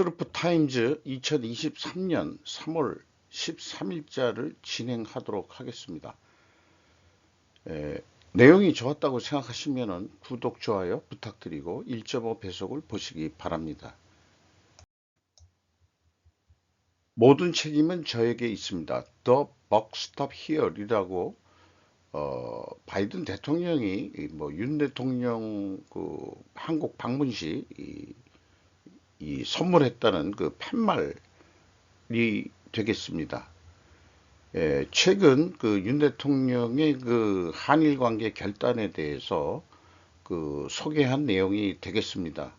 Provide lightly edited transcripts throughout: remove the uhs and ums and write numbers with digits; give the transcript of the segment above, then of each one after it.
스루프 타임즈 2023년 3월 13일자를 진행하도록 하겠습니다. 내용이 좋았다고 생각하시면 구독, 좋아요 부탁드리고 1.5 배속을 보시기 바랍니다. 모든 책임은 저에게 있습니다. The buck stop here이라고 바이든 대통령이 윤 대통령 한국 방문 시 선물했다는 그 팻말이 되겠습니다. 최근 그 윤 대통령의 그 한일 관계 결단에 대해서 소개한 내용이 되겠습니다.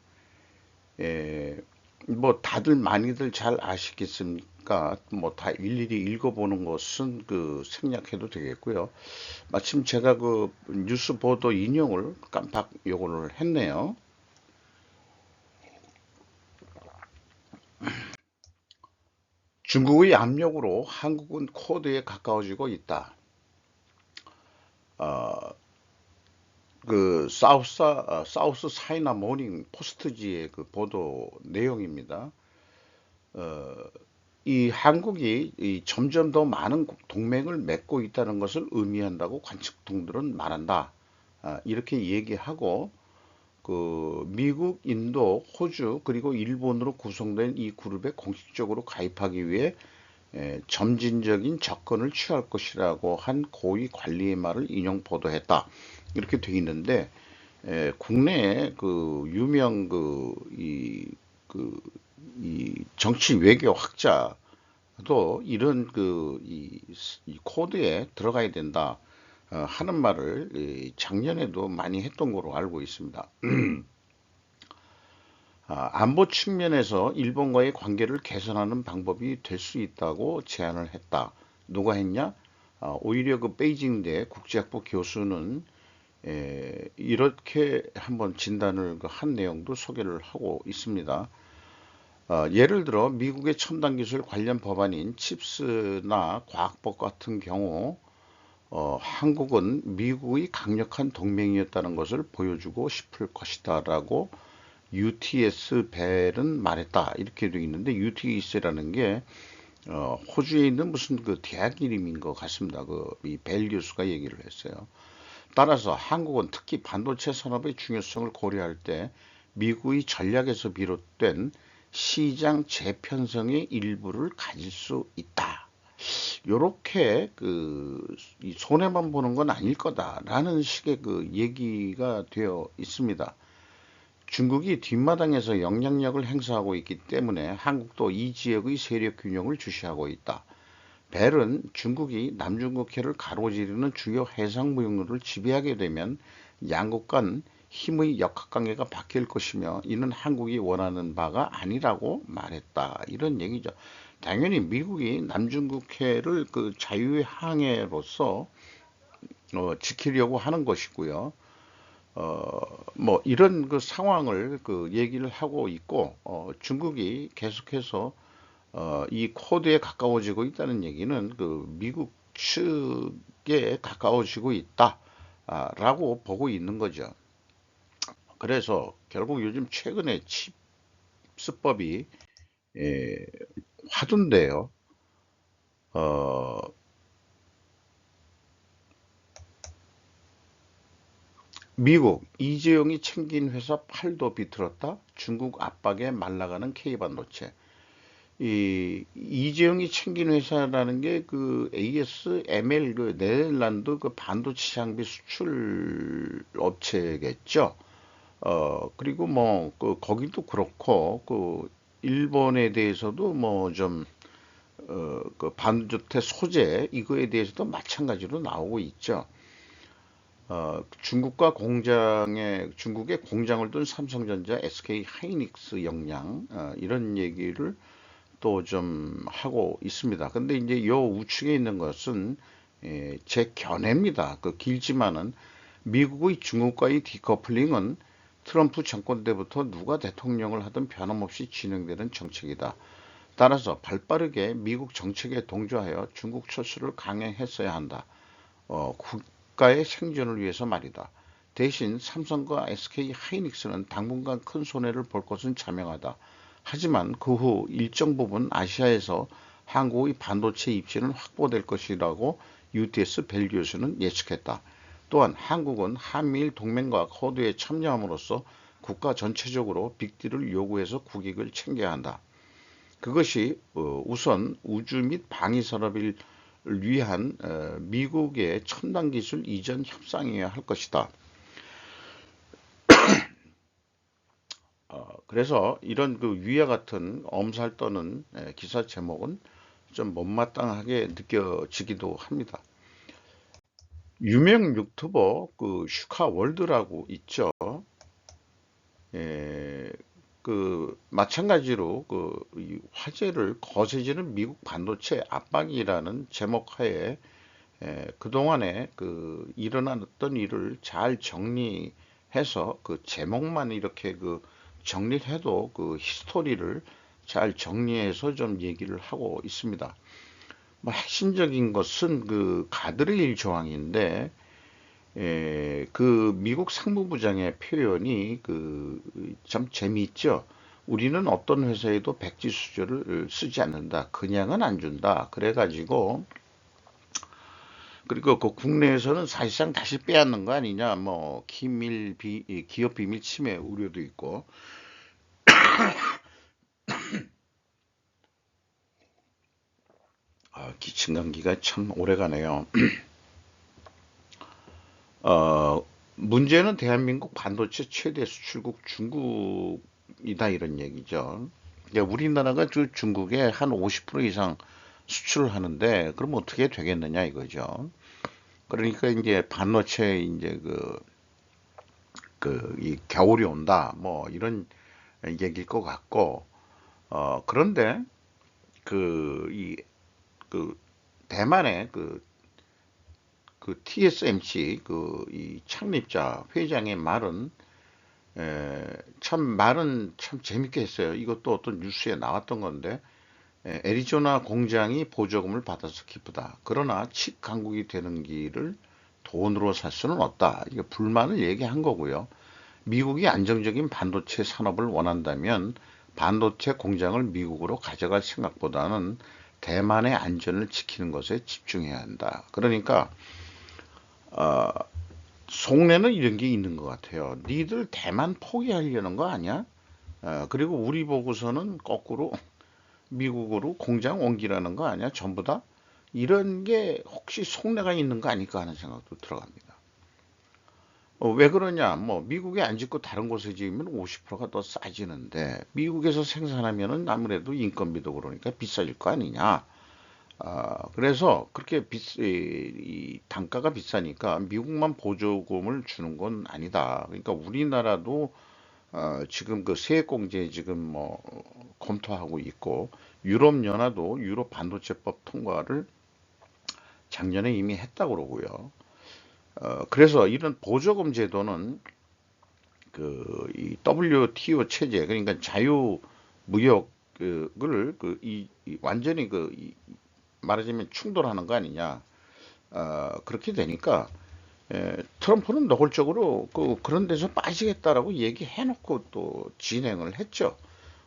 다들 많이들 잘 아시겠습니까? 다 일일이 읽어보는 것은 생략해도 되겠고요. 마침 제가 뉴스 보도 인용을 깜빡 요거를 했네요. 중국의 압력으로 한국은 쿼드에 가까워지고 있다. 사우스 차이나 모닝 포스트지의 보도 내용입니다. 이 한국이 점점 더 많은 동맹을 맺고 있다는 것을 의미한다고 관측통들은 말한다. 이렇게 얘기하고 미국, 인도, 호주 그리고 일본으로 구성된 이 그룹에 공식적으로 가입하기 위해 점진적인 접근을 취할 것이라고 한 고위 관리의 말을 인용 보도했다. 이렇게 돼 있는데 국내에 유명 이 정치 외교 학자도 이런 이 코드에 들어가야 된다 하는 말을 작년에도 많이 했던 거로 알고 있습니다. 안보 측면에서 일본과의 관계를 개선하는 방법이 될 수 있다고 제안을 했다. 누가 했냐? 오히려 베이징대 국제학부 교수는 이렇게 한번 진단을 한 내용도 소개를 하고 있습니다. 예를 들어 미국의 첨단 기술 관련 법안인 칩스나 과학법 같은 경우 한국은 미국의 강력한 동맹이었다는 것을 보여주고 싶을 것이다 라고 UTS 벨은 말했다. 이렇게 되어 있는데 UTS라는 게 호주에 있는 무슨 대학 이름인 것 같습니다. 이 벨 교수가 얘기를 했어요. 따라서 한국은 특히 반도체 산업의 중요성을 고려할 때 미국의 전략에서 비롯된 시장 재편성의 일부를 가질 수 있다. 요렇게 이 손해만 보는 건 아닐 거다라는 식의 얘기가 되어 있습니다. 중국이 뒷마당에서 영향력을 행사하고 있기 때문에 한국도 이 지역의 세력 균형을 주시하고 있다. 벨은 중국이 남중국해를 가로지르는 주요 해상 무역로를 지배하게 되면 양국 간 힘의 역학관계가 바뀔 것이며 이는 한국이 원하는 바가 아니라고 말했다. 이런 얘기죠. 당연히 미국이 남중국해를 자유의 항해로서 지키려고 하는 것이고요. 이런 상황을 얘기를 하고 있고 중국이 계속해서 이 코드에 가까워지고 있다는 얘기는 미국 측에 가까워지고 있다라고 보고 있는 거죠. 그래서 결국 요즘 최근에 칩스법이 화두인데요. 미국 이재용이 챙긴 회사 팔도 비틀었다. 중국 압박에 말라가는 K반도체. 이재용이 챙긴 회사라는 게 ASML 네덜란드 반도체 장비 수출 업체겠죠. 그리고 거기도 그렇고 일본에 대해서도 반도체 소재 이거에 대해서도 마찬가지로 나오고 있죠. 중국의 공장을 둔 삼성전자, SK 하이닉스 역량 이런 얘기를 또 좀 하고 있습니다. 근데 이제 요 우측에 있는 것은 제 견해입니다. 길지만은 미국의 중국과의 디커플링은 트럼프 정권 때부터 누가 대통령을 하든 변함없이 진행되는 정책이다. 따라서 발빠르게 미국 정책에 동조하여 중국 철수를 강행했어야 한다. 국가의 생존을 위해서 말이다. 대신 삼성과 SK 하이닉스는 당분간 큰 손해를 볼 것은 자명하다. 하지만 그 후 일정 부분 아시아에서 한국의 반도체 입지는 확보될 것이라고 UTS 벨 교수는 예측했다. 또한 한국은 한미일 동맹과 코드에 참여함으로써 국가 전체적으로 빅딜을 요구해서 국익을 챙겨야 한다. 그것이 우선 우주 및 방위 산업을 위한 미국의 첨단 기술 이전 협상이어야 할 것이다. 그래서 이런 그 위와 같은 엄살 떠는 기사 제목은 좀 못마땅하게 느껴지기도 합니다. 유명 유튜버 그 슈카 월드라고 있죠. 예, 그 마찬가지로 이 화제를 거세지는 미국 반도체 압박이라는 제목 하에 그동안에 일어났던 일을 잘 정리해서 그 제목만 이렇게 정리를 해도 그 히스토리를 잘 정리해서 좀 얘기를 하고 있습니다. 뭐 핵심적인 것은 그 가드레일 조항인데 그 미국 상무부장의 표현이 참 재미있죠. 우리는 어떤 회사에도 백지 수저를 쓰지 않는다. 그냥은 안 준다. 그래가지고 그리고 그 국내에서는 사실상 다시 빼앗는 거 아니냐. 뭐 기업 비밀 침해 우려도 있고. 기침 감기가 참 오래가네요. 문제는 대한민국 반도체 최대 수출국 중국이다 이런 얘기죠. 그러니까 우리나라가 중국에 한 50% 이상 수출을 하는데 그럼 어떻게 되겠느냐 이거죠. 그러니까 이제 반도체 이제 이 겨울이 온다 뭐 이런 얘기일 것 같고 그런데 이 대만의 TSMC 이 창립자 회장의 말은 말은 참 재밌게 했어요. 이것도 어떤 뉴스에 나왔던 건데 애리조나 공장이 보조금을 받아서 기쁘다. 그러나 칩 강국이 되는 길을 돈으로 살 수는 없다. 이게 불만을 얘기한 거고요. 미국이 안정적인 반도체 산업을 원한다면 반도체 공장을 미국으로 가져갈 생각보다는 대만의 안전을 지키는 것에 집중해야 한다. 그러니까 속내는 이런 게 있는 것 같아요. 니들 대만 포기하려는 거 아니야? 그리고 우리 보고서는 거꾸로 미국으로 공장 옮기라는 거 아니야? 전부 다? 이런 게 혹시 속내가 있는 거 아닐까 하는 생각도 들어갑니다. 왜 그러냐? 뭐 미국에 안 짓고 다른 곳에 지으면 50%가 더 싸지는데 미국에서 생산하면은 아무래도 인건비도 그러니까 비싸질 거 아니냐? 그래서 그렇게 이 단가가 비싸니까 미국만 보조금을 주는 건 아니다. 그러니까 우리나라도 지금 그 세액공제 지금 뭐 검토하고 있고 유럽연합도 유럽 반도체법 통과를 작년에 이미 했다고 그러고요. 그래서 이런 보조금 제도는 이 WTO 체제 그러니까 자유무역을 완전히 말하자면 충돌하는 거 아니냐. 그렇게 되니까 트럼프는 노골적으로 그런 데서 빠지겠다라고 얘기해놓고 또 진행을 했죠.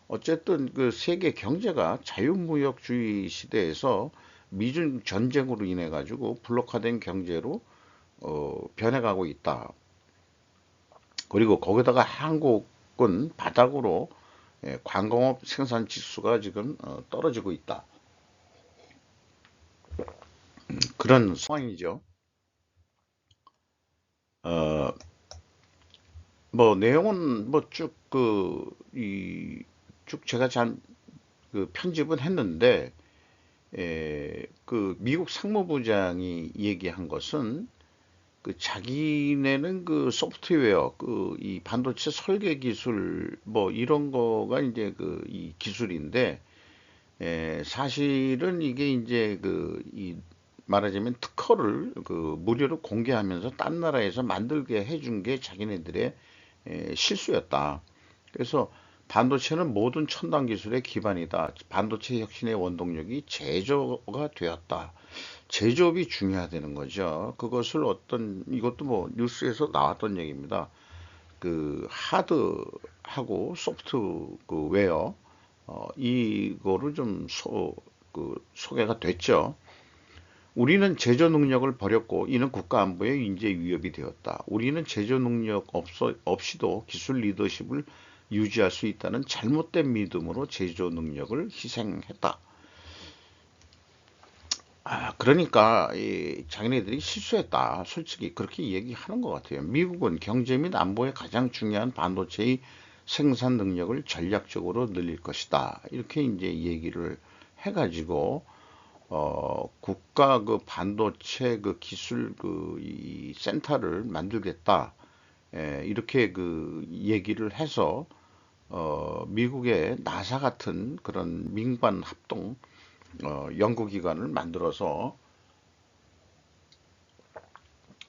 어쨌든 그 세계 경제가 자유무역주의 시대에서 미중 전쟁으로 인해 가지고 블록화된 경제로 변해가고 있다. 그리고 거기다가 한국은 바닥으로 관공업 생산 지수가 지금 떨어지고 있다. 그런 상황이죠. 어, 뭐 내용은 뭐 쭉 제가 편집은 했는데 미국 상무부장이 얘기한 것은 자기네는 소프트웨어 이 반도체 설계 기술 뭐 이런 거가 이제 이 기술인데 사실은 이게 이제 이 말하자면 특허를 무료로 공개하면서 딴 나라에서 만들게 해준 게 자기네들의 실수였다. 그래서 반도체는 모든 첨단 기술의 기반이다. 반도체 혁신의 원동력이 제조가 되었다. 제조업이 중요하다는 거죠. 그것을 이것도 뭐 뉴스에서 나왔던 얘기입니다. 하드하고 소프트웨어 이거를 좀 소개가 됐죠. 우리는 제조 능력을 버렸고 이는 국가 안보에 인재 위협이 되었다. 우리는 제조 능력 없이도 기술 리더십을 유지할 수 있다는 잘못된 믿음으로 제조 능력을 희생했다. 그러니까 자기네들이 실수했다. 솔직히 그렇게 얘기하는 것 같아요. 미국은 경제 및 안보에 가장 중요한 반도체의 생산 능력을 전략적으로 늘릴 것이다. 이렇게 이제 얘기를 해가지고 국가 그 반도체 그 기술 이 센터를 만들겠다. 이렇게 그 얘기를 해서 미국의 나사 같은 그런 민관 합동 연구기관을 만들어서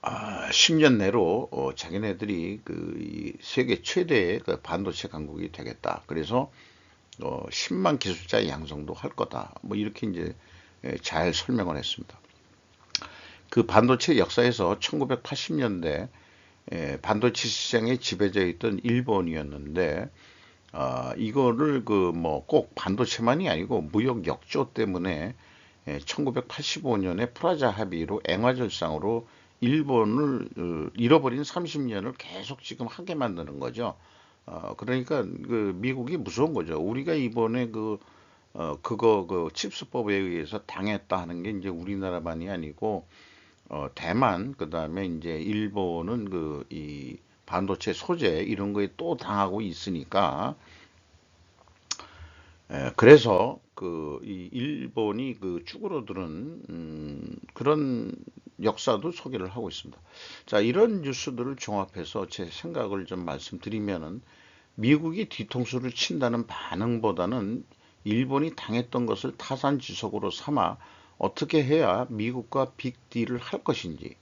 10년 내로 자기네들이 이 세계 최대의 그 반도체 강국이 되겠다. 그래서 10만 기술자 양성도 할 거다. 뭐 이렇게 이제 잘 설명을 했습니다. 그 반도체 역사에서 1980년대 반도체 시장에 지배되어 있던 일본이었는데 이거를 그 뭐 꼭 반도체만이 아니고 무역 역조 때문에 1985년에 프라자 합의로 eng화절상으로 일본을 잃어버린 30년을 계속 지금 하게 만드는 거죠. 그러니까 그 미국이 무서운 거죠. 우리가 이번에 그거 그 칩스법에 의해서 당했다 하는 게 이제 우리나라만이 아니고 대만 그다음에 이제 일본은 이 반도체 소재 이런 거에 또 당하고 있으니까 그래서 이 일본이 그 쭈그러드는 그런 역사도 소개를 하고 있습니다. 자, 이런 뉴스들을 종합해서 제 생각을 좀 말씀드리면은 미국이 뒤통수를 친다는 반응보다는 일본이 당했던 것을 타산지석으로 삼아 어떻게 해야 미국과 빅딜을 할 것인지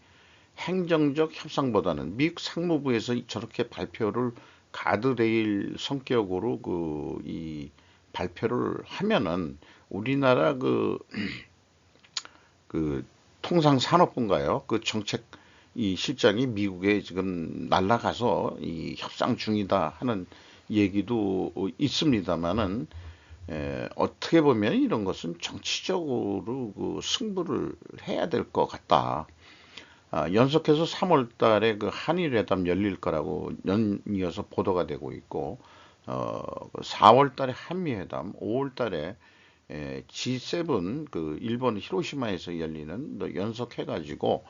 행정적 협상보다는 미국 상무부에서 저렇게 발표를 가드레일 성격으로 이 발표를 하면은 우리나라 그 통상산업부인가요? 그 정책 이 실장이 미국에 지금 날아가서 이 협상 중이다 하는 얘기도 있습니다만은 어떻게 보면 이런 것은 정치적으로 그 승부를 해야 될 것 같다. 연속해서 3월 달에 그 한일회담 열릴 거라고 연이어서 보도가 되고 있고, 4월 달에 한미회담, 5월 달에 G7 그 일본 히로시마에서 열리는 또 연속해가지고,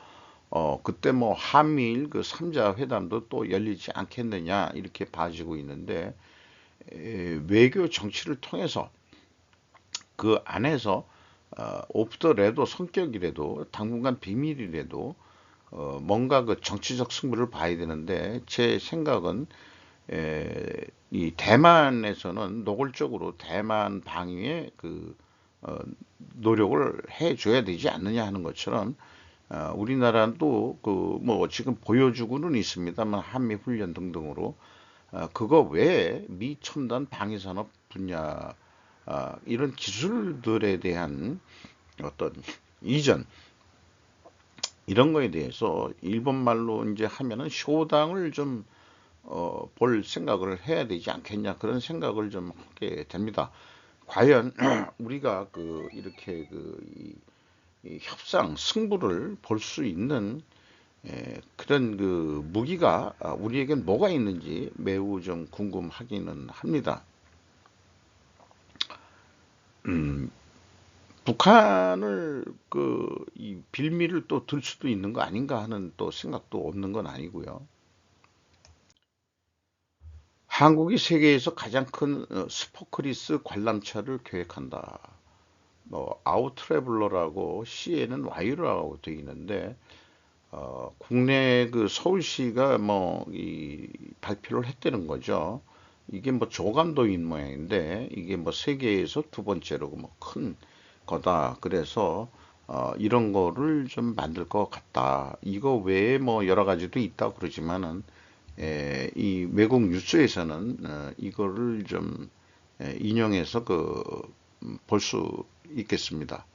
그때 뭐 한미일 그 3자 회담도 또 열리지 않겠느냐 이렇게 봐지고 있는데, 외교 정치를 통해서 그 안에서 오프 더 레도 성격이라도 당분간 비밀이라도 뭔가 그 정치적 승부를 봐야 되는데 제 생각은 이 대만에서는 노골적으로 대만 방위에 노력을 해줘야 되지 않느냐 하는 것처럼 우리나라도 그 뭐 지금 보여주고는 있습니다만 한미 훈련 등등으로 그거 외에 미 첨단 방위산업 분야 이런 기술들에 대한 어떤 이전 이런 거에 대해서 일본 말로 이제 하면은 쇼당을 좀 볼 생각을 해야 되지 않겠냐 그런 생각을 좀 하게 됩니다. 과연 우리가 이렇게 이 협상 승부를 볼 수 있는 그런 무기가 우리에겐 뭐가 있는지 매우 좀 궁금하기는 합니다. 음, 북한을 이 빌미를 또 들 수도 있는 거 아닌가 하는 또 생각도 없는 건 아니고요. 한국이 세계에서 가장 큰 스포크리스 관람차를 계획한다. 뭐 아웃트래블러라고 C에는 Y라고 되어 있는데 국내 그 서울시가 뭐 이 발표를 했다는 거죠. 이게 뭐 조감도인 모양인데 이게 뭐 세계에서 두 번째로 뭐 큰 거다. 그래서 이런 거를 좀 만들 것 같다. 이거 외에 뭐 여러 가지도 있다고 그러지만은 이 외국 뉴스에서는 이거를 좀 인용해서 볼 수 있겠습니다.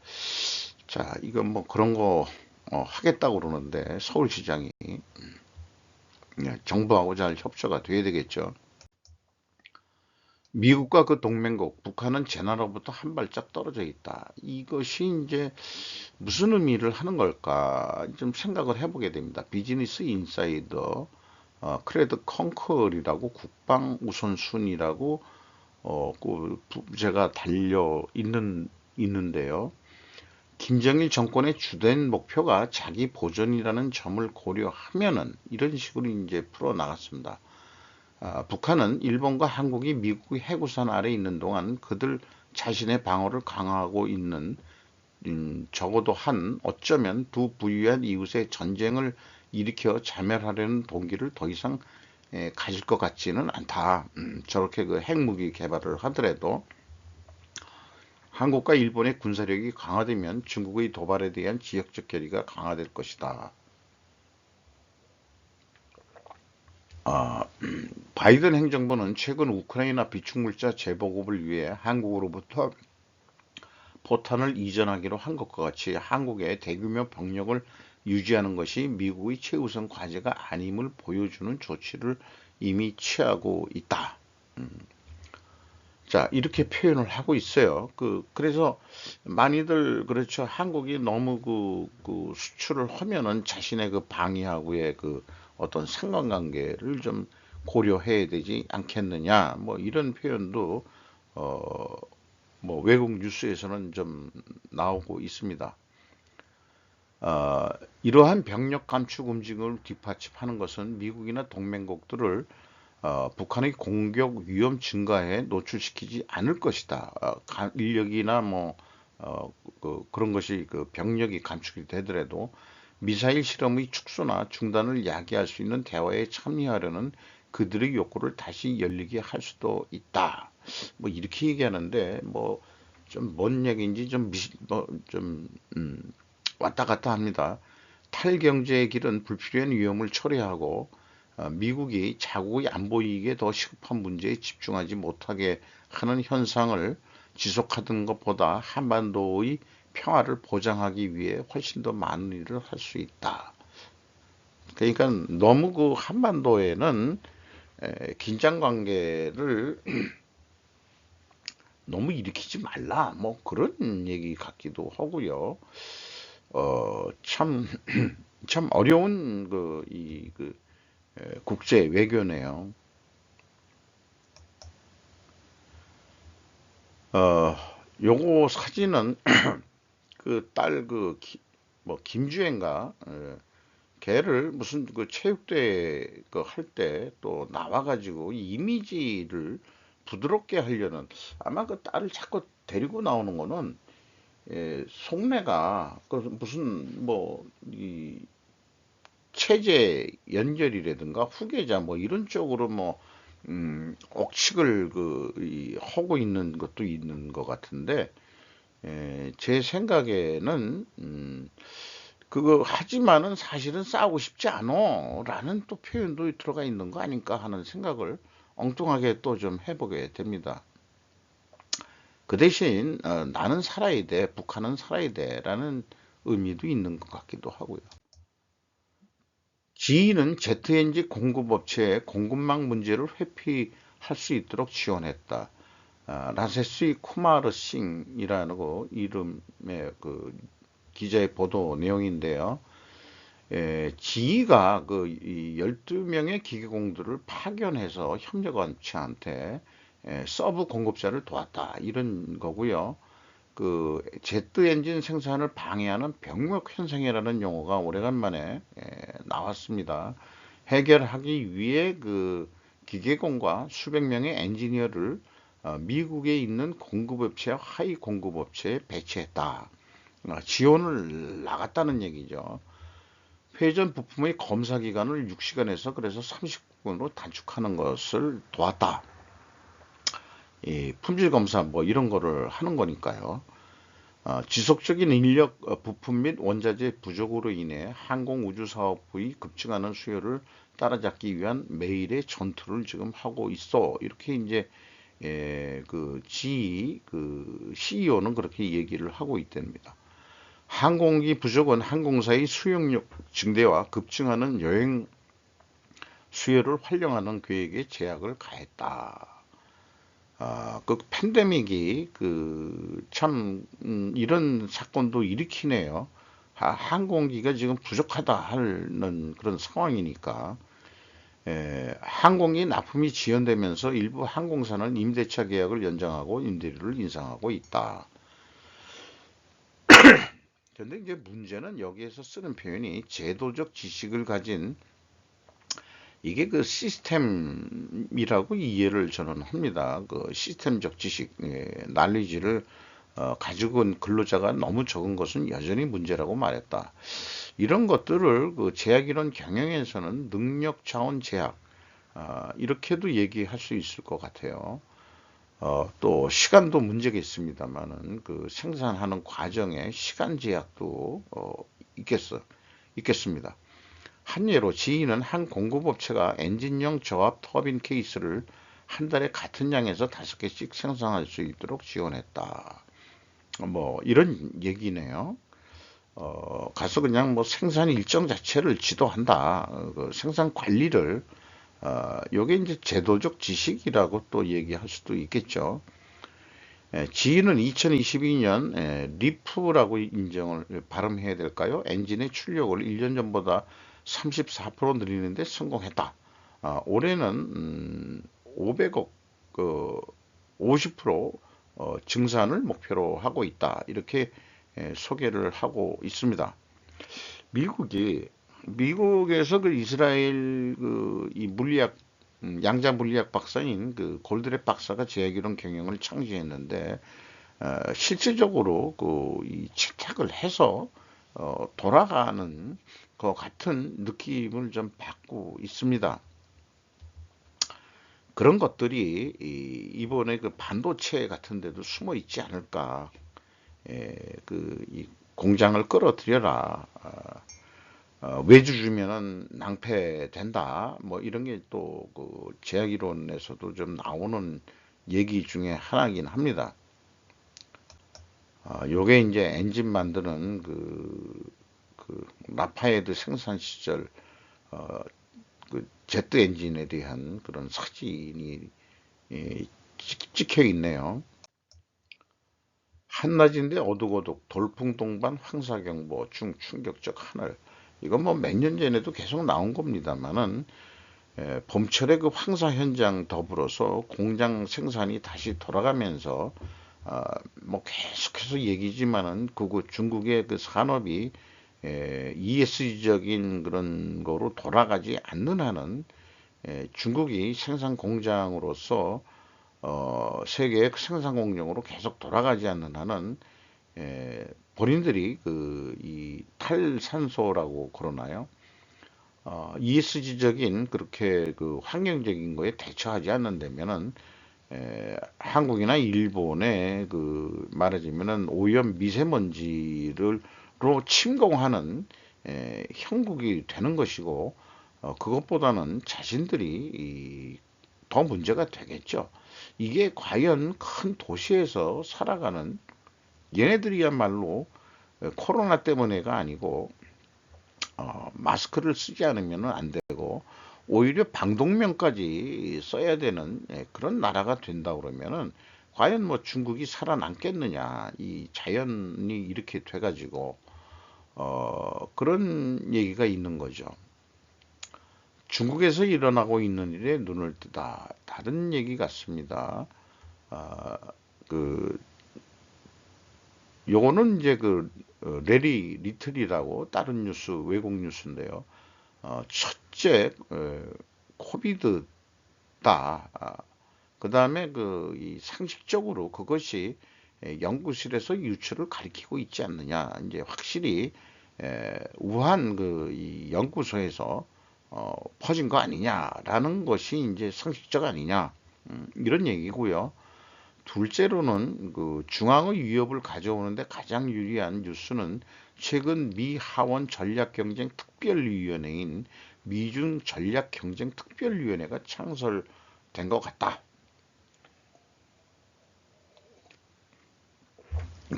자, 이건 뭐 그런 거 하겠다고 그러는데 서울시장이 정부하고 잘 협조가 돼야 되겠죠. 미국과 그 동맹국, 북한은 제 나라보다 한 발짝 떨어져 있다. 이것이 이제 무슨 의미를 하는 걸까 좀 생각을 해보게 됩니다. 비즈니스 인사이더 크레드 컨컬이라고 국방 우선순위라고 그 부제가 달려 있는데요. 김정일 정권의 주된 목표가 자기 보존이라는 점을 고려하면은 이런 식으로 이제 풀어 나갔습니다. 북한은 일본과 한국이 미국의 해구선 아래 있는 동안 그들 자신의 방어를 강화하고 있는 적어도 한 어쩌면 두 부유한 이웃의 전쟁을 일으켜 자멸하려는 동기를 더 이상 가질 것 같지는 않다. 저렇게 그 핵무기 개발을 하더라도 한국과 일본의 군사력이 강화되면 중국의 도발에 대한 지역적 결의가 강화될 것이다. 바이든 행정부는 최근 우크라이나 비축물자 재보급을 위해 한국으로부터 포탄을 이전하기로 한 것과 같이 한국의 대규모 병력을 유지하는 것이 미국의 최우선 과제가 아님을 보여주는 조치를 이미 취하고 있다. 자, 이렇게 표현을 하고 있어요. 그래서 많이들, 그렇죠. 한국이 너무 그 수출을 하면은 자신의 그 방위하고의 그 어떤 상관관계를 좀 고려해야 되지 않겠느냐. 뭐 이런 표현도, 어, 뭐 외국 뉴스에서는 좀 나오고 있습니다. 이러한 병력 감축 움직임을 뒷받침하는 것은 미국이나 동맹국들을 북한의 공격 위험 증가에 노출시키지 않을 것이다. 인력이나 뭐 그런 것이 그 병력이 감축이 되더라도 미사일 실험의 축소나 중단을 야기할 수 있는 대화에 참여하려는 그들의 욕구를 다시 열리게 할 수도 있다. 뭐 이렇게 얘기하는데 뭐 좀 뭔 얘기인지 좀 왔다 갔다 합니다. 탈경제의 길은 불필요한 위험을 처리하고 미국이 자국의 안보 이익에 더 시급한 문제에 집중하지 못하게 하는 현상을 지속하던 것보다 한반도의 평화를 보장하기 위해 훨씬 더 많은 일을 할 수 있다. 그러니까 너무 그 한반도에는 긴장 관계를 너무 일으키지 말라. 뭐 그런 얘기 같기도 하고요. 참, 참 어려운 국제 외교네요. 어, 요거 사진은 그 딸 뭐 김주행가 걔를 무슨 그 체육대회 할 때 또 나와가지고 이 이미지를 부드럽게 하려는 아마 그 딸을 자꾸 데리고 나오는 거는 속내가 그 무슨 뭐 이 체제 연결이라든가 후계자 뭐 이런 쪽으로 뭐 억측을 하고 있는 것도 있는 것 같은데 제 생각에는 그거 하지만은 사실은 싸우고 싶지 않어 라는 또 표현도 들어가 있는 거 아닐까 하는 생각을 엉뚱하게 또 좀 해보게 됩니다. 그 대신 나는 살아야 돼, 북한은 살아야 돼라는 의미도 있는 것 같기도 하고요. 지인은 ZNG 공급업체의 공급망 문제를 회피할 수 있도록 지원했다. 라세스이 쿠마르 싱이라는 거 이름의 그 기자의 보도 내용인데요. 지희가 이 12명의 기계공들을 파견해서 협력업체한테 서브 공급자를 도왔다. 이런 거고요. 그 제트 엔진 생산을 방해하는 병력 현상이라는 용어가 오래간만에 나왔습니다. 해결하기 위해 그 기계공과 수백 명의 엔지니어를 미국에 있는 공급업체와 하위 공급업체에 배치했다. 지원을 나갔다는 얘기죠. 회전 부품의 검사 기간을 6시간에서 그래서 30분으로 단축하는 것을 도왔다. 이 품질 검사 뭐 이런 거를 하는 거니까요. 지속적인 인력, 부품 및 원자재 부족으로 인해 항공우주사업의 급증하는 수요를 따라잡기 위한 매일의 전투를 지금 하고 있어. 이렇게 이제 그 CEO는 그렇게 얘기를 하고 있답니다. 항공기 부족은 항공사의 수용력 증대와 급증하는 여행 수요를 활용하는 계획에 제약을 가했다. 그 팬데믹이 참 이런 사건도 일으키네요. 항공기가 지금 부족하다 하는 그런 상황이니까 항공기 납품이 지연되면서 일부 항공사는 임대차 계약을 연장하고 임대료를 인상하고 있다. 그런데 이제 문제는 여기에서 쓰는 표현이 제도적 지식을 가진 이게 시스템이라고 이해를 저는 합니다. 시스템적 지식, 난리지를 가지고 온 근로자가 너무 적은 것은 여전히 문제라고 말했다. 이런 것들을 제약이론 경영에서는 능력 자원 제약, 이렇게도 얘기할 수 있을 것 같아요. 또 시간도 문제겠습니다만은 생산하는 과정에 시간 제약도 있겠습니다. 한 예로 지인은 한 공급업체가 엔진용 저압 터빈 케이스를 한 달에 같은 양에서 5개씩 생산할 수 있도록 지원했다. 뭐 이런 얘기네요. 가서 그냥 뭐 생산 일정 자체를 지도한다. 생산 관리를 요게 이제 제도적 지식이라고 또 얘기할 수도 있겠죠. 지인은 2022년 리프라고 인정을 발음해야 될까요? 엔진의 출력을 1년 전보다 34% 늘리는데 성공했다. 올해는 500억 50% 증산을 목표로 하고 있다. 이렇게 소개를 하고 있습니다. 미국에서 이스라엘 이 물리학 양자 물리학 박사인 골드랩 박사가 제약이론 경영을 창시했는데 실질적으로 이 채택을 해서 돌아가는 것 같은 느낌을 좀 받고 있습니다. 그런 것들이 이번에 반도체 같은 데도 숨어 있지 않을까. 이 공장을 끌어들여라. 외주 주면은 낭패된다. 뭐 이런 게 또 제약 이론에서도 좀 나오는 얘기 중에 하나이긴 합니다. 요게 이제 엔진 만드는 라파에드 생산 시절 제트 엔진에 대한 그런 사진이 찍혀 있네요. 한낮인데 어둑어둑 돌풍 동반 황사경보 중 충격적 하늘. 이건 뭐 몇 년 전에도 계속 나온 겁니다만은 봄철에 황사 현장 더불어서 공장 생산이 다시 돌아가면서 뭐 계속해서 얘기지만은 중국의 산업이 ESG적인 그런 거로 돌아가지 않는 한은 중국이 생산 공장으로서 세계의 생산 공장으로 계속 돌아가지 않는 한은 본인들이 이 탈산소라고 그러나요? ESG적인 그렇게 환경적인 거에 대처하지 않는다면은 한국이나 일본의 말하자면은 오염 미세먼지를 침공하는 형국이 되는 것이고 그것보다는 자신들이 더 문제가 되겠죠. 이게 과연 큰 도시에서 살아가는 얘네들이야말로 코로나 때문에가 아니고 마스크를 쓰지 않으면 안 되고 오히려 방독면까지 써야 되는 그런 나라가 된다 그러면은 과연 뭐 중국이 살아남겠느냐 이 자연이 이렇게 돼가지고 그런 얘기가 있는 거죠. 중국에서 일어나고 있는 일에 눈을 뜨다 다른 얘기 같습니다. 아, 그 요거는 이제 레리 리틀이라고 다른 뉴스 외국 뉴스인데요. 첫째 코비드다. 그 다음에 이 상식적으로 그것이 연구실에서 유출을 가리키고 있지 않느냐. 이제 확실히 우한 이 연구소에서 퍼진 거 아니냐라는 것이 이제 상식적 아니냐. 이런 얘기고요. 둘째로는 중앙의 위협을 가져오는데 가장 유리한 뉴스는 최근 미 하원 전략경쟁 특별위원회인 미중 전략경쟁 특별위원회가 창설된 것 같다.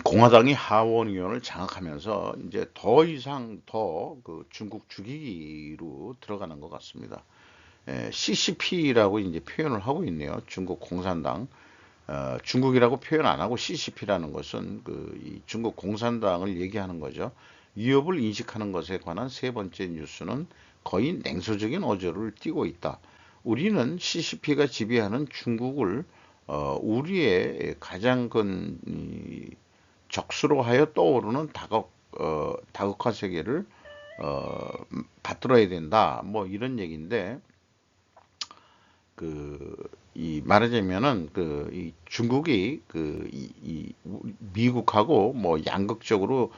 공화당이 하원 의원을 장악하면서 이제 더 이상 더 중국 죽이기로 들어가는 것 같습니다. CCP라고 이제 표현을 하고 있네요. 중국 공산당. 중국이라고 표현 안 하고 CCP라는 것은 이 중국 공산당을 얘기하는 거죠. 위협을 인식하는 것에 관한 세 번째 뉴스는 거의 냉소적인 어조를 띠고 있다. 우리는 CCP가 지배하는 중국을 우리의 가장 큰 적수로 하여 떠오르는 다극화 세계를 어, 받들어야 된다. 뭐 이런 얘기인데 이 말하자면은 이 중국이 미국하고 뭐 양극적으로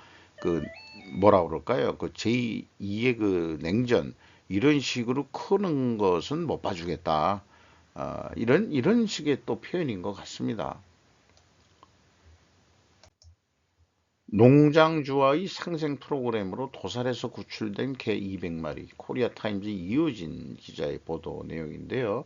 뭐라 그럴까요? 제2의 냉전 이런 식으로 크는 것은 못 봐주겠다. 이런 식의 또 표현인 것 같습니다. 농장주와의 상생 프로그램으로 도살에서 구출된 개 200마리. 코리아 타임즈 이효진 기자의 보도 내용인데요.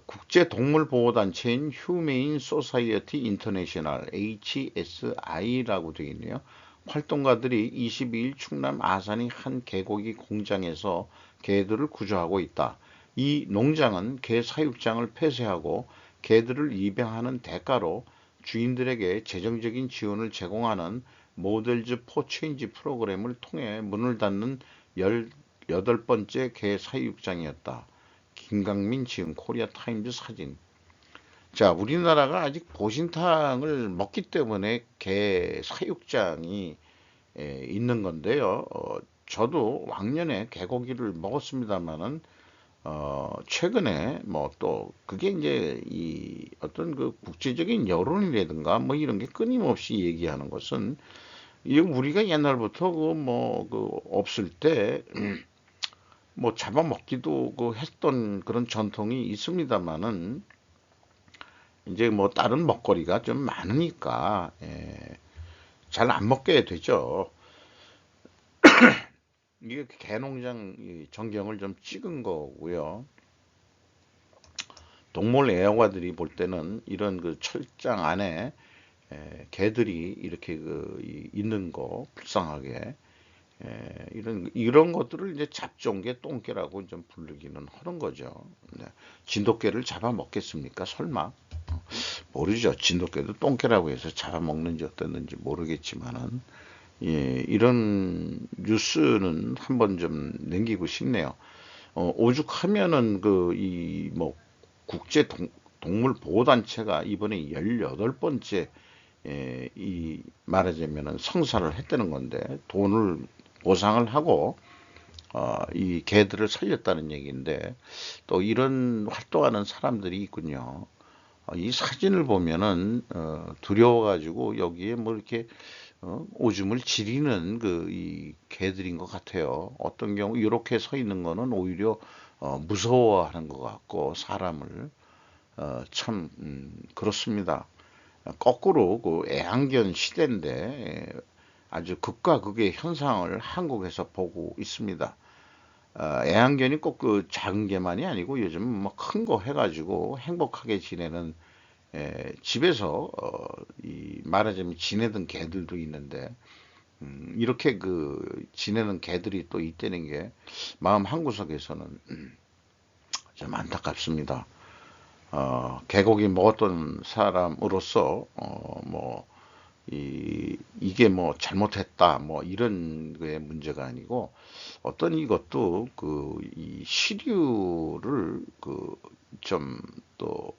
국제 동물 보호 단체인 휴메인 소사이어티 인터내셔널 HSI라고 되어 있네요. 활동가들이 22일 충남 아산의 한 개고기 공장에서 개들을 구조하고 있다. 이 농장은 개 사육장을 폐쇄하고 개들을 입양하는 대가로 주인들에게 재정적인 지원을 제공하는 모델즈 포 체인지 프로그램을 통해 문을 닫는 18번째 개 사육장이었다. 김강민 지음 코리아 타임즈 사진. 자, 우리나라가 아직 보신탕을 먹기 때문에 개 사육장이 있는 건데요. 저도 왕년에 개고기를 먹었습니다만은 최근에 뭐 또 그게 이제 이 어떤 국제적인 여론이라든가 뭐 이런 게 끊임없이 얘기하는 것은 이 우리가 옛날부터 없을 때 뭐 잡아먹기도 했던 그런 전통이 있습니다만은 이제 뭐 다른 먹거리가 좀 많으니까 잘 안 먹게 되죠. 이게 개농장 전경을 좀 찍은 거고요. 동물 애호가들이 볼 때는 이런 철장 안에 개들이 이렇게 있는 거 불쌍하게 이런 것들을 이제 잡종계 똥개라고 좀 부르기는 하는 거죠. 네. 진돗개를 잡아먹겠습니까? 설마? 모르죠. 진돗개도 똥개라고 해서 잡아먹는지 어땠는지 모르겠지만은 이런 뉴스는 한번 좀 남기고 싶네요. 오죽하면은 이 뭐 국제 동물 보호 단체가 이번에 18번째 이 말하자면은 성사를 했다는 건데 돈을 보상을 하고 이 개들을 살렸다는 얘기인데 또 이런 활동하는 사람들이 있군요. 이 사진을 보면은 두려워가지고 여기에 뭐 이렇게 오줌을 지리는 이 개들인 것 같아요. 어떤 경우 이렇게 서 있는 거는 오히려 무서워하는 것 같고 사람을 참 그렇습니다. 거꾸로 애완견 시대인데 아주 극과 극의 현상을 한국에서 보고 있습니다. 애완견이 꼭 작은 개만이 아니고 요즘 뭐 큰 거 해가지고 행복하게 지내는 집에서 이 말하자면 지내던 개들도 있는데 이렇게 지내는 개들이 또 있다는 게 마음 한구석에서는 좀 안타깝습니다. 개고기 먹었던 사람으로서 뭐 이게 뭐 잘못했다 뭐 이런 게 문제가 아니고 어떤 이것도 이 시류를 좀 또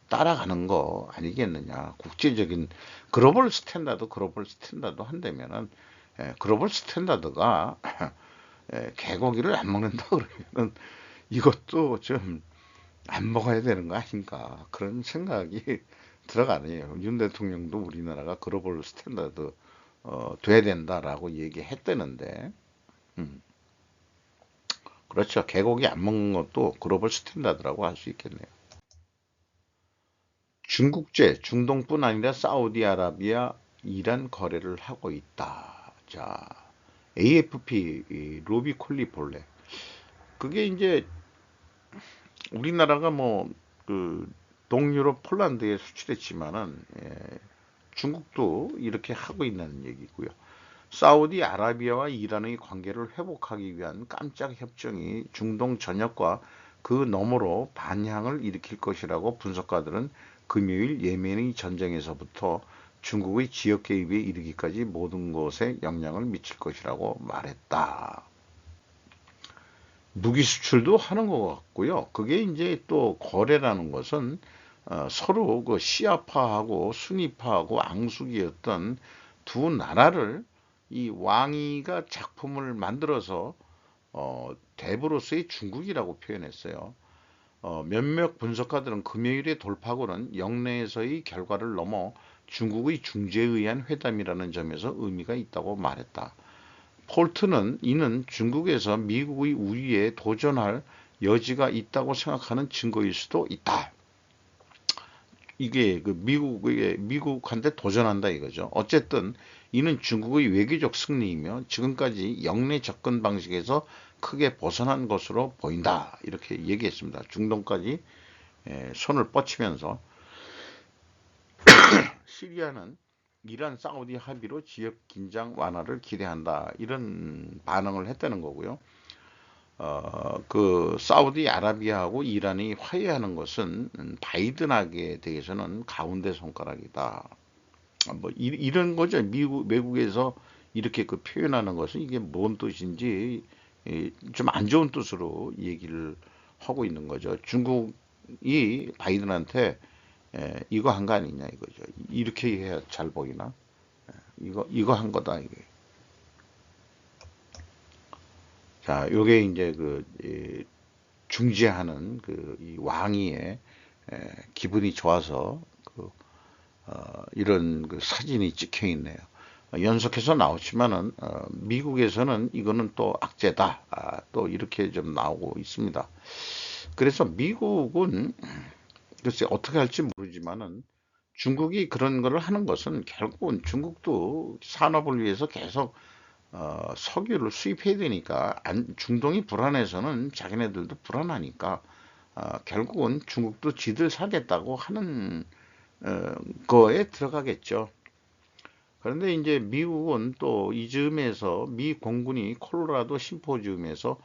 따라가는 거 아니겠느냐. 국제적인 글로벌 스탠다드 한다면은 글로벌 스탠다드가 개고기를 안 먹는다 그러면은 이것도 좀 안 먹어야 되는 거 아닌가 그런 생각이 들어가네요. 윤 대통령도 우리나라가 글로벌 스탠다드 돼야 된다라고 얘기했다는데 그렇죠. 개고기 안 먹는 것도 글로벌 스탠다드라고 할 수 있겠네요. 중국제, 중동뿐 아니라 사우디아라비아, 이란 거래를 하고 있다. 자, AFP 로비 콜리폴레. 그게 이제 우리나라가 동유럽 폴란드에 수출했지만은 중국도 이렇게 하고 있는 얘기고요. 사우디아라비아와 이란의 관계를 회복하기 위한 깜짝 협정이 중동 전역과 그 너머로 반향을 일으킬 것이라고 분석가들은 금요일 예멘의 전쟁에서부터 중국의 지역 개입에 이르기까지 모든 것에 영향을 미칠 것이라고 말했다. 무기 수출도 하는 것 같고요. 그게 이제 또 거래라는 것은 서로 그 시아파하고 순위파하고 앙숙이었던 두 나라를 이 왕이가 작품을 만들어서 대부로서의 중국이라고 표현했어요. 몇몇 분석가들은 금요일의 돌파구는 영내에서의 결과를 넘어 중국의 중재에 의한 회담이라는 점에서 의미가 있다고 말했다. 폴트는 이는 중국에서 미국의 우위에 도전할 여지가 있다고 생각하는 증거일 수도 있다. 이게 그 미국한테 도전한다 이거죠. 어쨌든 이는 중국의 외교적 승리이며 지금까지 영내 접근 방식에서 크게 벗어난 것으로 보인다. 이렇게 얘기했습니다. 중동까지 손을 뻗치면서 시리아는 이란 사우디 합의로 지역 긴장 완화를 기대한다. 이런 반응을 했다는 거고요. 그 사우디아라비아하고 이란이 화해하는 것은 바이든에게 대해서는 가운데 손가락이다. 뭐 이런 거죠. 외국에서 이렇게 그 표현하는 것은 이게 뭔 뜻인지 좀 안 좋은 뜻으로 얘기를 하고 있는 거죠. 중국이 바이든한테 이거 한 거 아니냐 이거죠. 이렇게 해야 잘 보이나? 이거 한 거다 이게. 자, 요게 이제 중재하는 이 왕위의 기분이 좋아서 이런 그 사진이 찍혀 있네요. 연속해서 나오지만은 미국에서는 이거는 또 악재다. 또 이렇게 좀 나오고 있습니다. 그래서 미국은 글쎄 어떻게 할지 모르지만은 중국이 그런 거를 하는 것은 결국은 중국도 산업을 위해서 계속 석유를 수입해야 되니까 중동이 불안해서는 자기네들도 불안하니까 결국은 중국도 지들 사겠다고 하는 거에 들어가겠죠. 그런데 이제 미국은 또 이즈음에서 미 공군이 콜로라도 심포지움에서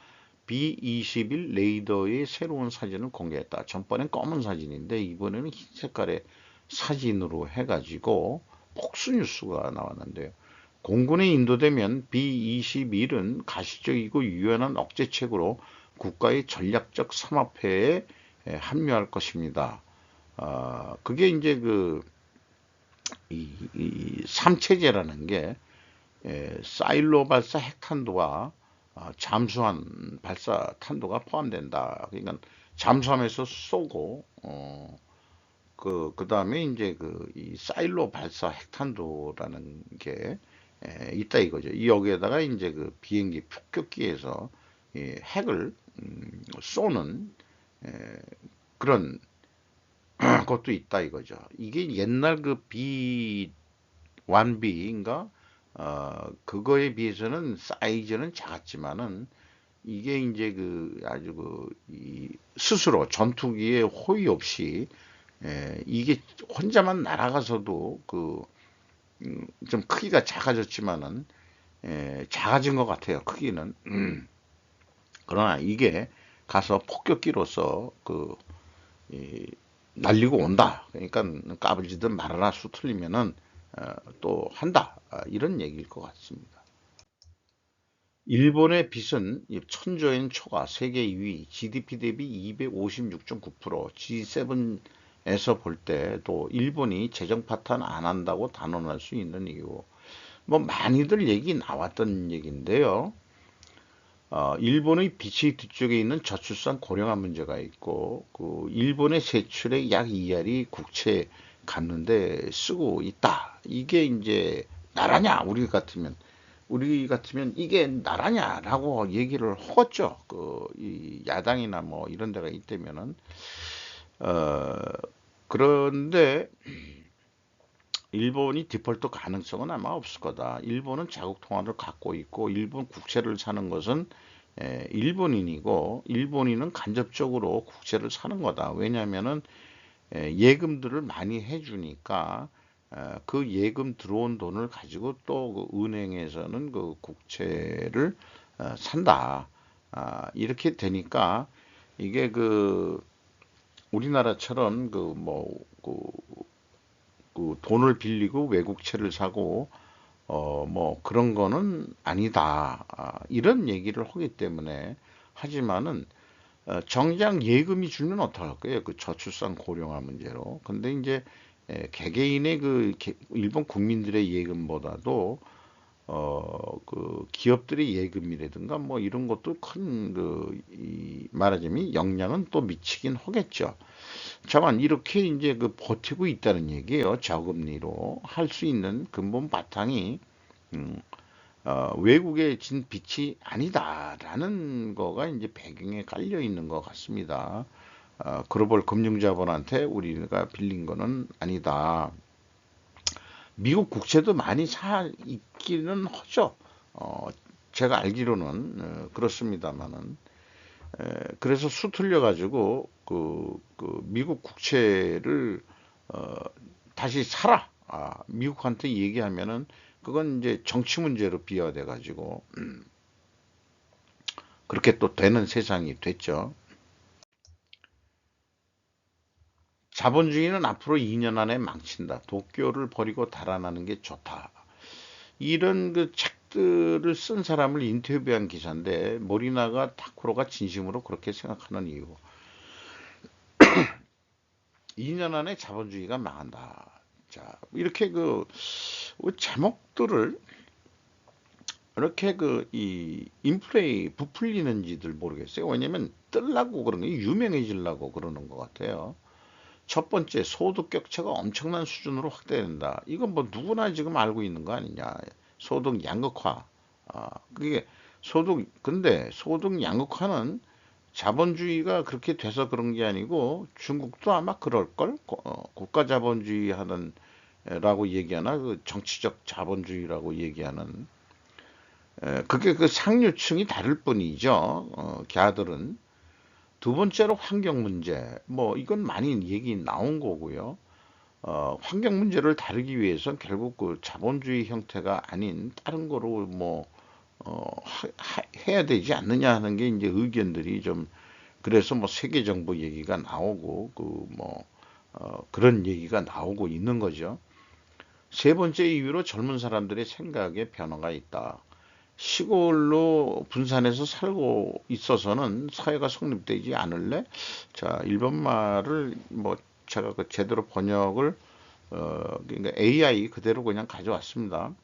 B-21 레이더의 새로운 사진을 공개했다. 전번엔 검은 사진인데 이번에는 흰 색깔의 사진으로 해가지고 폭스뉴스가 나왔는데요. 공군에 인도되면 B-21은 가시적이고 유연한 억제책으로 국가의 전략적 삼합회에 합류할 것입니다. 그게 이제 이 삼체제라는 게 사일로 발사 핵탄두와 잠수함 발사 탄두가 포함된다. 그러니까 잠수함에서 쏘고 그 다음에 이제 이 사일로 발사 핵탄두라는 게 있다 이거죠. 여기에다가 이제 비행기 폭격기에서 핵을 쏘는 그런 것도 있다 이거죠. 이게 옛날 B1B인가 그거에 비해서는 사이즈는 작았지만은 이게 이제 아주 이 스스로 전투기에 호위 없이 이게 혼자만 날아가서도 좀 크기가 작아졌지만은 작아진 것 같아요. 크기는. 그러나 이게 가서 폭격기로서 날리고 온다. 그러니까 까불지든 말아라 수 틀리면은 또 한다. 이런 얘기일 것 같습니다. 일본의 빚은 천조엔 초과 세계 2위, GDP 대비 256.9%, G7에서 볼 때도 일본이 재정 파탄 안 한다고 단언할 수 있는 이유. 뭐 많이들 얘기 나왔던 얘기인데요. 일본의 빚의 뒤쪽에 있는 저출산 고령화 문제가 있고, 일본의 세출의 약 2할이 국채 갚는데 쓰고 있다. 이게 이제 나라냐? 우리 같으면 이게 나라냐라고 얘기를 하겠죠. 이 야당이나 뭐 이런 데가 있다면은 어, 그런데 일본이 디폴트 가능성은 아마 없을 거다. 일본은 자국 통화를 갖고 있고 일본 국채를 사는 것은 일본인이고 일본인은 간접적으로 국채를 사는 거다. 왜냐하면은 예금들을 많이 해주니까 그 예금 들어온 돈을 가지고 또 은행에서는 국채를 산다. 이렇게 되니까 이게 우리나라처럼 그 돈을 빌리고 외국채를 사고 뭐 그런 거는 아니다. 이런 얘기를 하기 때문에 하지만은 정작 예금이 줄면 어떡할 거예요? 그 저출산 고령화 문제로. 근데 이제 개개인의 일본 국민들의 예금보다도 그 기업들의 예금이라든가 뭐 이런 것도 큰 말하자면 영향은 또 미치긴 하겠죠. 다만 이렇게 이제 버티고 있다는 얘기예요. 저금리로 할 수 있는 근본 바탕이 음, 외국의 진 빚이 아니다라는 거가 이제 배경에 깔려 있는 것 같습니다. 글로벌 금융자본한테 우리가 빌린 거는 아니다. 미국 국채도 많이 사 있기는 하죠. 제가 알기로는 그렇습니다만은 그래서 수틀려 가지고 미국 국채를 어, 다시 사라. 미국한테 얘기하면은 그건 이제 정치 문제로 비화돼 가지고 그렇게 또 되는 세상이 됐죠. 자본주의는 앞으로 2년 안에 망친다. 도쿄를 버리고 달아나는 게 좋다. 이런 책들을 쓴 사람을 인터뷰한 기사인데 모리나가 타쿠로가 진심으로 그렇게 생각하는 이유. 2년 안에 자본주의가 망한다. 자, 이렇게 제목들을 이렇게 이 인플레이 부풀리는지들 모르겠어요. 왜냐면 뜰라고 그런 게 유명해지려고 그러는 것 같아요. 첫 번째, 소득 격차가 엄청난 수준으로 확대된다. 이건 뭐 누구나 지금 알고 있는 거 아니냐. 소득 양극화. 그게 근데 소득 양극화는 자본주의가 그렇게 돼서 그런 게 아니고 중국도 아마 그럴걸? 국가 자본주의 하는 라고 얘기하나? 정치적 자본주의라고 얘기하는. 그게 상류층이 다를 뿐이죠. 걔들은. 두 번째로 환경 문제. 뭐 이건 많이 얘기 나온 거고요. 환경 문제를 다루기 위해선 결국 자본주의 형태가 아닌 다른 거로 뭐 해야 되지 않느냐 하는 게 이제 의견들이 좀 그래서 뭐 세계 정부 얘기가 나오고 그런 얘기가 나오고 있는 거죠. 세 번째 이유로 젊은 사람들의 생각에 변화가 있다. 시골로 분산해서 살고 있어서는 사회가 성립되지 않을래? 자, 일본 말을 뭐 제가 제대로 번역을 그러니까 AI 그대로 그냥 가져왔습니다.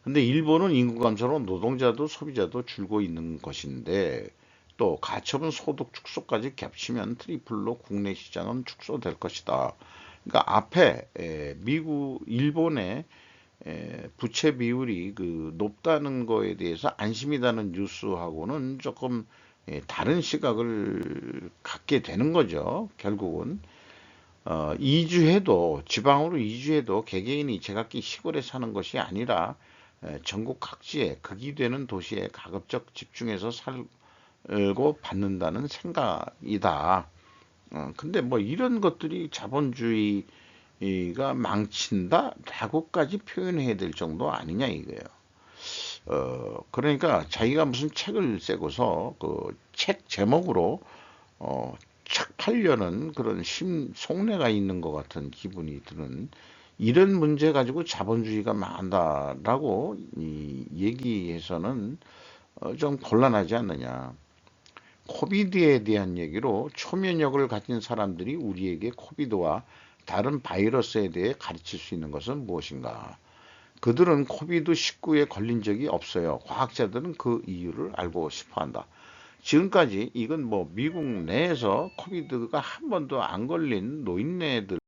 근데 일본은 인구 감소로 노동자도 소비자도 줄고 있는 것인데 또 가처분 소득 축소까지 겹치면 트리플로 국내 시장은 축소될 것이다. 그러니까 앞에 일본의 부채 비율이 높다는 거에 대해서 안심이라는 뉴스하고는 조금 다른 시각을 갖게 되는 거죠. 결국은 이주해도 지방으로 이주해도 개개인이 제각기 시골에 사는 것이 아니라 전국 각지에 극이 되는 도시에 가급적 집중해서 살고 받는다는 생각이다. 근데 뭐 이런 것들이 자본주의가 망친다라고까지 표현해야 될 정도 아니냐 이거예요. 그러니까 자기가 무슨 책을 쓰고서 그 책 제목으로 착 팔려는 그런 속내가 있는 것 같은 기분이 드는 이런 문제 가지고 자본주의가 망한다라고 얘기해서는 좀 곤란하지 않느냐. 코비드에 대한 얘기로 초면역을 가진 사람들이 우리에게 코비드와 다른 바이러스에 대해 가르칠 수 있는 것은 무엇인가? 그들은 코비드19에 걸린 적이 없어요. 과학자들은 그 이유를 알고 싶어 한다. 지금까지 이건 뭐 미국 내에서 코비드가 한 번도 안 걸린 노인네들이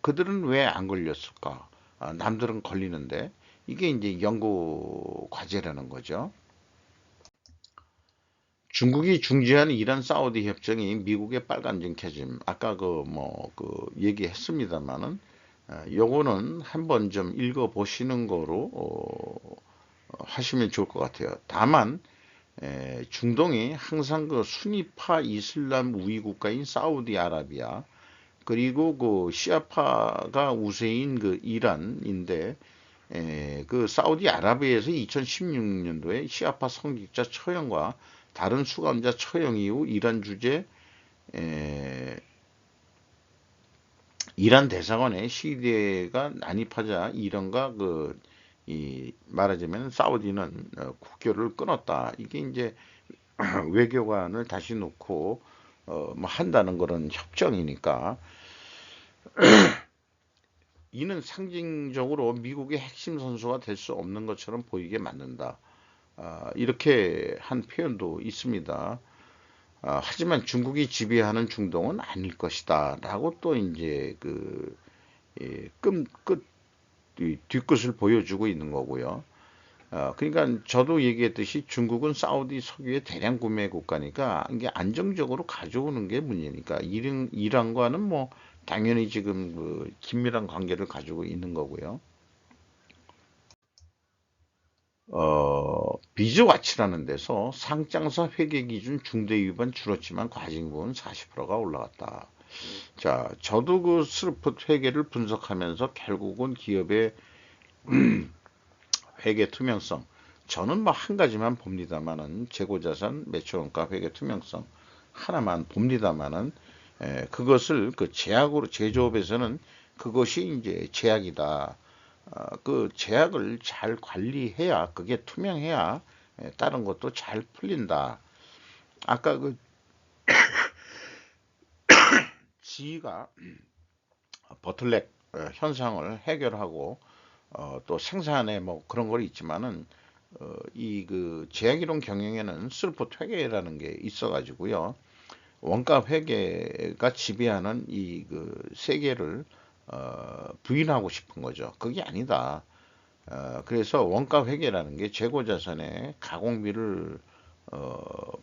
그들은 왜 안 걸렸을까? 남들은 걸리는데 이게 이제 연구 과제라는 거죠. 중국이 중지한 이란 사우디 협정이 미국의 빨간증 켜짐. 아까 얘기했습니다만은 요거는 한번 좀 읽어 보시는 거로 하시면 좋을 것 같아요. 다만 중동이 항상 수니파 이슬람 우위 국가인 사우디아라비아 그리고 시아파가 우세인 이란인데 사우디아라비아에서 2016년도에 시아파 성직자 처형과 다른 수감자 처형 이후 이란 주재 이란 대사관에 시위대가 난입하자 이란과 이 말하자면 사우디는 국교를 끊었다. 이게 이제 외교관을 다시 놓고 뭐 한다는 그런 협정이니까 이는 상징적으로 미국의 핵심 선수가 될 수 없는 것처럼 보이게 만든다. 이렇게 한 표현도 있습니다. 하지만 중국이 지배하는 중동은 아닐 것이다. 라고 또 이제 뒤끝을 보여주고 있는 거고요. 그러니까 저도 얘기했듯이 중국은 사우디 석유의 대량 구매 국가니까 이게 안정적으로 가져오는 게 문제니까 이란과는 뭐 당연히 지금 긴밀한 관계를 가지고 있는 거고요. 비즈와치라는 데서 상장사 회계 기준 중대 위반 줄었지만 과징금은 40%가 올라갔다. 자, 저도 스루프트 회계를 분석하면서 결국은 기업의 회계 투명성, 저는 뭐 한 가지만 봅니다만은 재고자산 매출원가 회계 투명성 하나만 봅니다만은 그것을 제약으로 제조업에서는 그것이 이제 제약이다. 그 제약을 잘 관리해야 그게 투명해야 다른 것도 잘 풀린다. 아까 지가 버틀렉 현상을 해결하고 또 생산에 뭐 그런 거 있지만은 이 제약이론 경영에는 슬프 회계라는 게 있어가지고요. 원가 회계가 지배하는 이 세계를 부인하고 싶은 거죠. 그게 아니다. 그래서 원가 회계라는 게 재고자산의 가공비를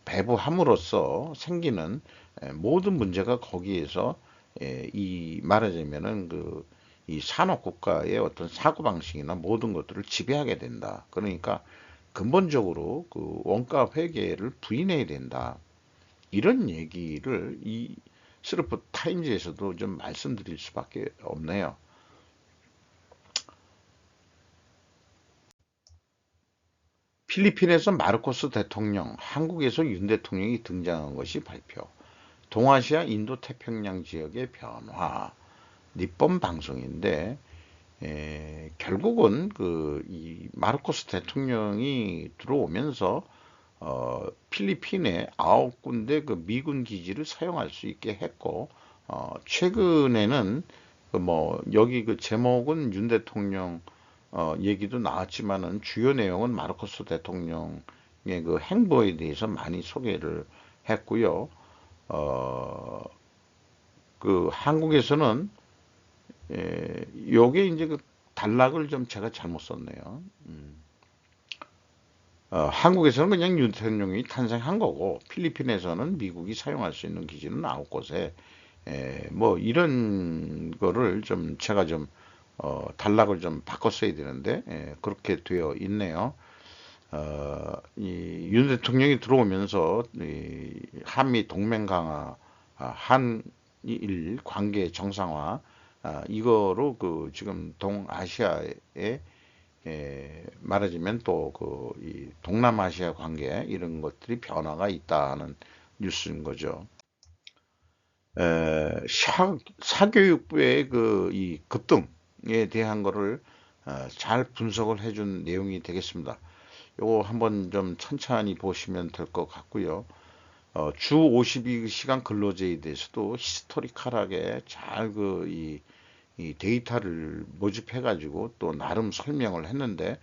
배부함으로써 생기는 모든 문제가 거기에서 이 말하자면은 이 산업 국가의 어떤 사고 방식이나 모든 것들을 지배하게 된다. 그러니까 근본적으로 원가 회계를 부인해야 된다. 이런 얘기를 이 스르프 타임즈에서도 좀 말씀드릴 수밖에 없네요. 필리핀에서 마르코스 대통령, 한국에서 윤 대통령이 등장한 것이 발표. 동아시아 인도 태평양 지역의 변화. 니폰 방송인데 결국은 이 마르코스 대통령이 들어오면서 필리핀에 9군데 미군 기지를 사용할 수 있게 했고 최근에는 뭐 여기 제목은 윤 대통령 얘기도 나왔지만은 주요 내용은 마르코스 대통령의 행보에 대해서 많이 소개를 했고요. 어, 한국에서는 요게 이제 단락을 좀 제가 잘못 썼네요. 한국에서는 그냥 윤 대통령이 탄생한 거고 필리핀에서는 미국이 사용할 수 있는 기지는 9곳에 뭐 이런 거를 좀 제가 좀 단락을 좀 바꿨어야 되는데 그렇게 되어 있네요. 이 윤 대통령이 들어오면서 이 한미 동맹 강화, 한일 관계 정상화, 이거로 지금 동아시아에 말하자면 또 이 동남아시아 관계 이런 것들이 변화가 있다는 뉴스인 거죠. 사교육부의 이 급등에 대한 거를 잘 분석을 해준 내용이 되겠습니다. 요거 한번 좀 천천히 보시면 될 것 같고요. 주 52시간 근로제에 대해서도 히스토리컬하게 잘 이 데이터를 모집해 가지고 또 나름 설명을 했는데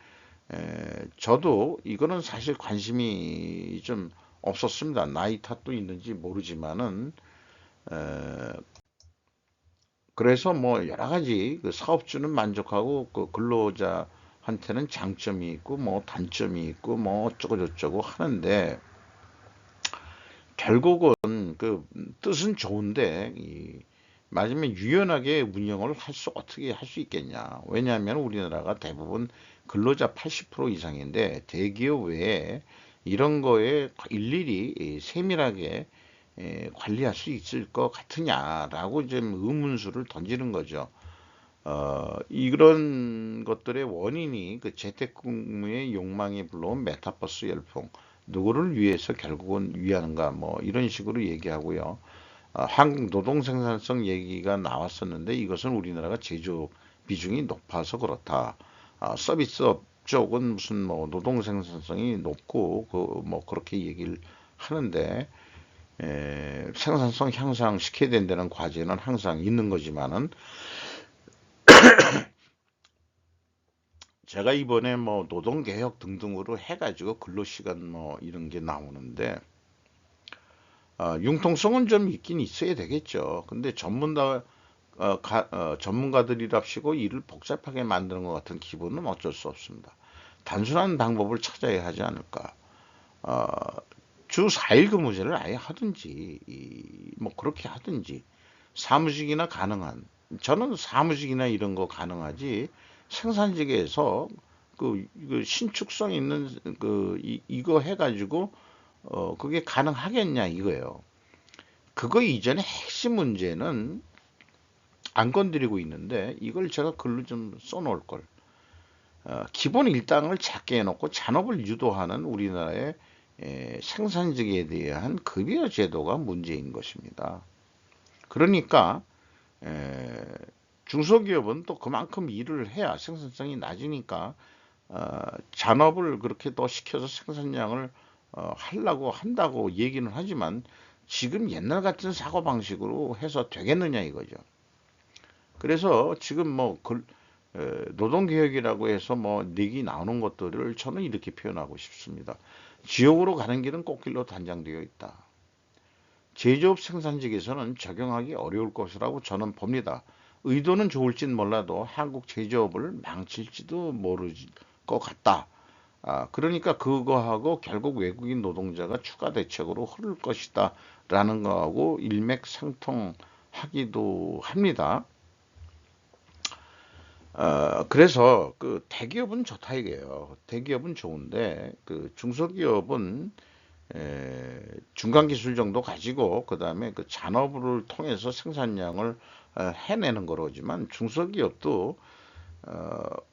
저도 이거는 사실 관심이 좀 없었습니다. 나이 탓도 있는지 모르지만은 에, 그래서 뭐 여러 가지 사업주는 만족하고 근로자한테는 장점이 있고 뭐 단점이 있고 뭐 어쩌고 저쩌고 하는데 결국은 뜻은 좋은데 맞으면 유연하게 운영을 어떻게 할 수 있겠냐. 왜냐하면 우리나라가 대부분 근로자 80% 이상인데 대기업 외에 이런 거에 일일이 세밀하게 관리할 수 있을 것 같으냐라고 좀 의문수를 던지는 거죠. 이런 것들의 원인이 재택근무의 욕망이 불러온 메타버스 열풍, 누구를 위해서 결국은 위하는가 뭐 이런 식으로 얘기하고요. 한국 노동 생산성 얘기가 나왔었는데 이것은 우리나라가 제조업 비중이 높아서 그렇다. 서비스업 쪽은 무슨 뭐 노동 생산성이 높고 그 뭐 그렇게 얘기를 하는데 생산성 향상시켜야 된다는 과제는 항상 있는 거지만은 제가 이번에 뭐 노동개혁 등등으로 해가지고 근로시간 뭐 이런 게 나오는데 융통성은 좀 있긴 있어야 되겠죠. 근데 전문가들이랍시고 일을 복잡하게 만드는 것 같은 기분은 어쩔 수 없습니다. 단순한 방법을 찾아야 하지 않을까. 어, 주 4일 근무제를 아예 하든지, 뭐 그렇게 하든지, 사무직이나 가능한, 저는 사무직이나 이런 거 가능하지, 생산직에서 그 신축성 있는 이거 해가지고, 그게 가능하겠냐 이거예요. 그거 이전에 핵심 문제는 안 건드리고 있는데 이걸 제가 글로 좀 써놓을 걸. 기본 일당을 작게 해놓고 잔업을 유도하는 우리나라의 생산직에 대한 급여 제도가 문제인 것입니다. 그러니까 에, 중소기업은 또 그만큼 일을 해야 생산성이 낮으니까 잔업을 그렇게 더 시켜서 생산량을 하려고 한다고 얘기는 하지만 지금 옛날 같은 사고방식으로 해서 되겠느냐 이거죠. 그래서 지금 뭐 노동개혁이라고 해서 뭐 닉이 나오는 것들을 저는 이렇게 표현하고 싶습니다. 지옥으로 가는 길은 꽃길로 단장되어 있다. 제조업 생산직에서는 적용하기 어려울 것이라고 저는 봅니다. 의도는 좋을진 몰라도 한국 제조업을 망칠지도 모를 것 같다. 그러니까 그거하고 결국 외국인 노동자가 추가 대책으로 흐를 것이다. 라는 거하고 일맥상통하기도 합니다. 그래서 그 대기업은 좋다 이게요. 대기업은 좋은데 그 중소기업은 중간 기술 정도 가지고 그다음에 그 잔업을 통해서 생산량을 해내는 거로지만 중소기업도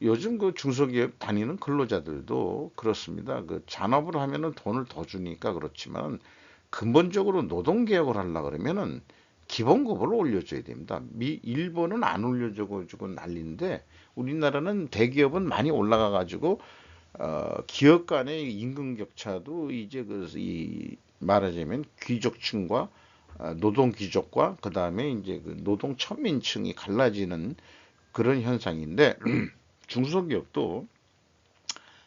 요즘 그 중소기업 다니는 근로자들도 그렇습니다. 그 잔업을 하면은 돈을 더 주니까 그렇지만 근본적으로 노동개혁을 하려 그러면은 기본급을 올려줘야 됩니다. 일본은 안 올려줘가지고 난리인데 우리나라는 대기업은 많이 올라가가지고 기업 간의 임금 격차도 이제 말하자면 귀족층과 노동 귀족과 그 다음에 이제 그 노동 천민층이 갈라지는 그런 현상인데 중소기업도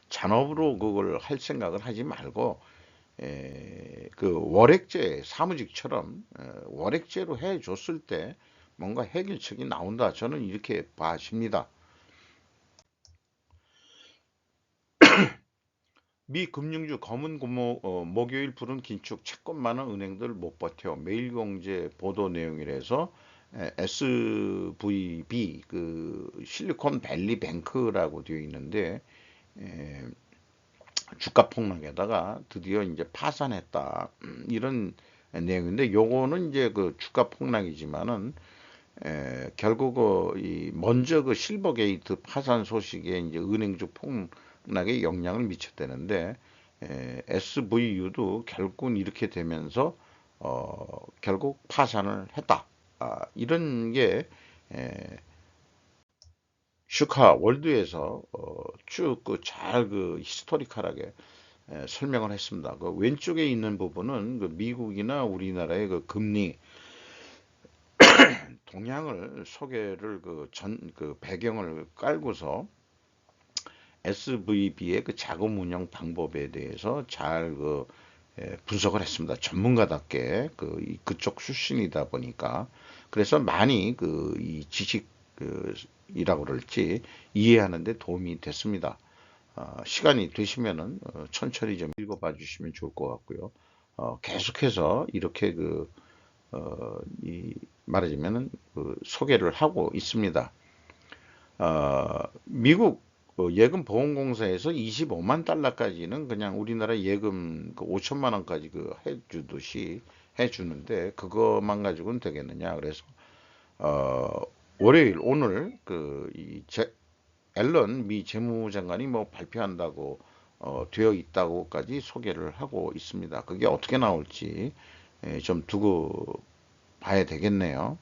잔업으로 그걸 할 생각을 하지 말고 그 월액제 사무직처럼 월액제로 해줬을 때 뭔가 해결책이 나온다. 저는 이렇게 봐집니다. 미 금융주 검은 목요일 불은 긴축 채권 많은 은행들 못 버텨 매일경제 보도 내용이라서 SVB 그 실리콘밸리 뱅크라고 되어 있는데 에, 주가 폭락에다가 드디어 이제 파산했다 이런 내용인데 요거는 이제 그 주가 폭락이지만은 결국 먼저 그 실버게이트 파산 소식에 이제 은행주 폭락에 영향을 미쳤다는데 SVU도 결국은 이렇게 되면서 결국 파산을 했다. 이런 게 에, 슈카 월드에서 쭉 그 잘 그 히스토리컬하게 설명을 했습니다. 그 왼쪽에 있는 부분은 그 미국이나 우리나라의 그 금리 동향을 소개를 그 배경을 깔고서 SVB의 그 자금 운영 방법에 대해서 잘 분석을 했습니다. 전문가답게 그쪽 출신이다 보니까 그래서 많이 이 지식 이라고 그럴지 이해하는 데 도움이 됐습니다. 시간이 되시면은 천천히 좀 읽어봐 주시면 좋을 것 같고요. 계속해서 이렇게 말하자면은 소개를 하고 있습니다. 미국 예금 보험공사에서 25만 달러까지는 그냥 우리나라 예금 5천만 원까지 해주듯이 해주는데 그것만 가지고는 되겠느냐. 그래서 어, 월요일 오늘 앨런 미 재무장관이 뭐 발표한다고 되어 있다고까지 소개를 하고 있습니다. 그게 어떻게 나올지 좀 두고 봐야 되겠네요.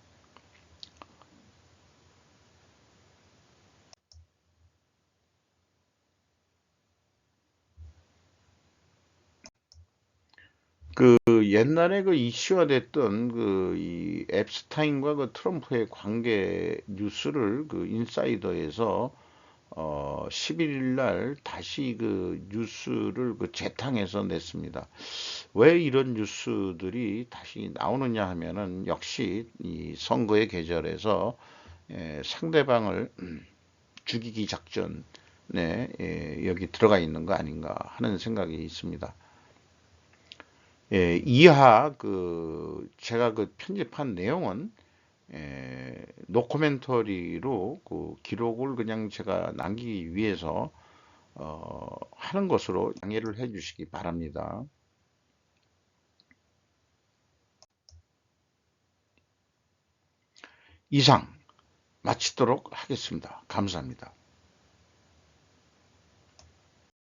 그 옛날에 그 이슈화 됐던 그 이 앱스타인과 그 트럼프의 관계 뉴스를 그 인사이더에서 11일 날 다시 그 뉴스를 그 재탕해서 냈습니다. 왜 이런 뉴스들이 다시 나오느냐 하면은 역시 이 선거의 계절에서 상대방을 죽이기 작전에 여기 들어가 있는 거 아닌가 하는 생각이 있습니다. 이하 그 제가 그 편집한 내용은 노코멘터리로 그 기록을 그냥 제가 남기기 위해서 하는 것으로 양해를 해 주시기 바랍니다. 이상 마치도록 하겠습니다. 감사합니다.